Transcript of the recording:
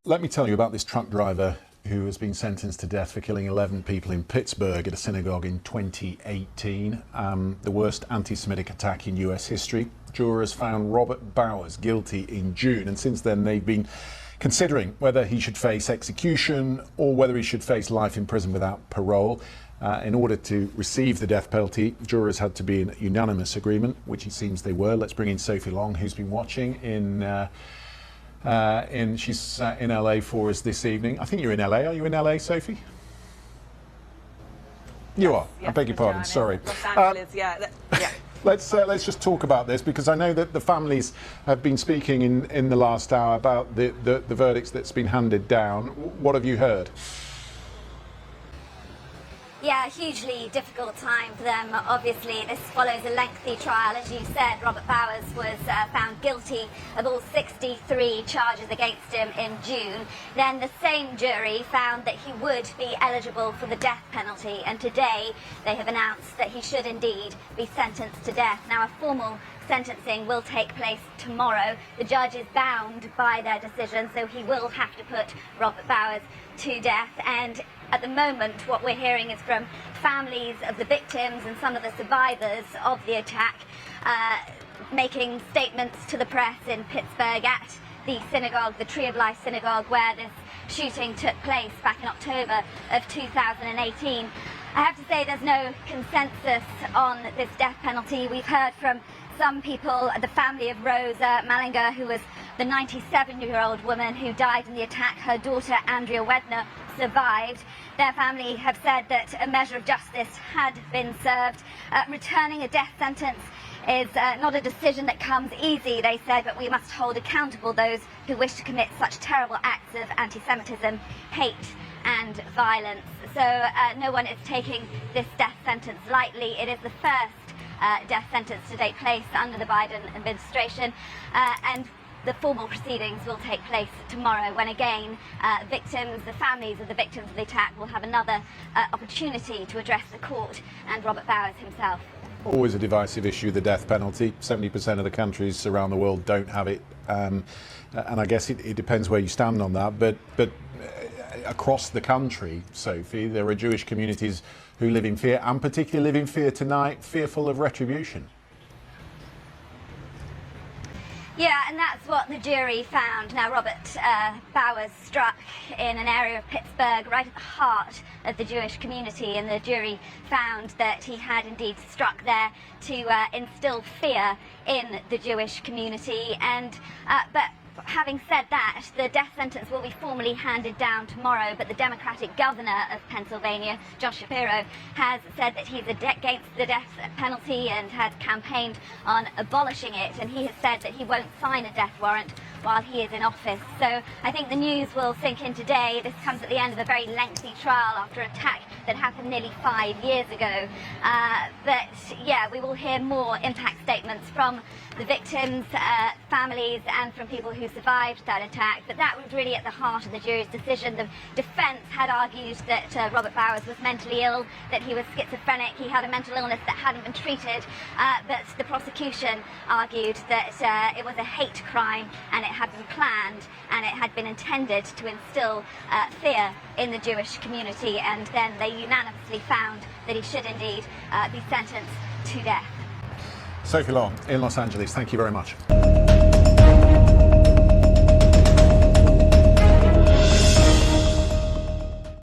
Let me tell you about this truck driver who has been sentenced to death for killing 11 people in Pittsburgh at a synagogue in 2018. The worst anti-Semitic attack in US history. Jurors found Robert Bowers guilty in June, and since then they've been considering whether he should face execution or whether he should face life in prison without parole. In order to receive the death penalty, jurors had to be in unanimous agreement, which it seems they were. Let's bring in Sophie Long, who's been watching she's in LA for us this evening. I think you're in LA. Are you in LA, Sophie? You are. Yes, I beg your pardon. Sorry. Los Angeles, yeah. Let's just talk about this, because I know that the families have been speaking in the last hour about the verdicts that's been handed down. What have you heard? Yeah, a hugely difficult time for them. Obviously, this follows a lengthy trial. As you said, Robert Bowers was found guilty of all 63 charges against him in June. Then the same jury found that he would be eligible for the death penalty, and today they have announced that he should indeed be sentenced to death. Now, a formal sentencing will take place tomorrow. The judge is bound by their decision, so he will have to put Robert Bowers to death. And at the moment, what we're hearing is from families of the victims and some of the survivors of the attack making statements to the press in Pittsburgh at the synagogue, the Tree of Life synagogue, where this shooting took place back in October of 2018. I have to say there's no consensus on this death penalty. We've heard from some people, the family of Rosa Malinger, who was the 97-year-old woman who died in the attack. Her daughter, Andrea Wedner, survived. Their family have said that a measure of justice had been served. Returning a death sentence is not a decision that comes easy, they said, but we must hold accountable those who wish to commit such terrible acts of anti-Semitism, hate and violence. So no one is taking this death sentence lightly. It is the first death sentence to take place under the Biden administration, and the formal proceedings will take place tomorrow, when again victims, the families of the victims of the attack, will have another opportunity to address the court and Robert Bowers himself. Always a divisive issue, the death penalty. 70% of the countries around the world don't have it, and I guess it depends where you stand on that. But across the country, Sophie, there are Jewish communities who live in fear, and particularly live in fear tonight, fearful of retribution. Yeah, and that's what the jury found. Now, Robert Bowers struck in an area of Pittsburgh right at the heart of the Jewish community, and the jury found that he had indeed struck there to instill fear in the Jewish community. And but having said that, the death sentence will be formally handed down tomorrow, but the Democratic governor of Pennsylvania, Josh Shapiro, has said that he's against the death penalty and has campaigned on abolishing it, and he has said that he won't sign a death warrant while he is in office. So I think the news will sink in today. This comes at the end of a very lengthy trial after an attack that happened nearly 5 years ago. But yeah, we will hear more impact statements from the victims' families and from people who survived that attack. But that was really at the heart of the jury's decision. The defence had argued that Robert Bowers was mentally ill, that he was schizophrenic, he had a mental illness that hadn't been treated, but the prosecution argued that it was a hate crime and it had been planned and it had been intended to instill fear in the Jewish community, and then they unanimously found that he should indeed be sentenced to death. Sophie Long in Los Angeles, thank you very much.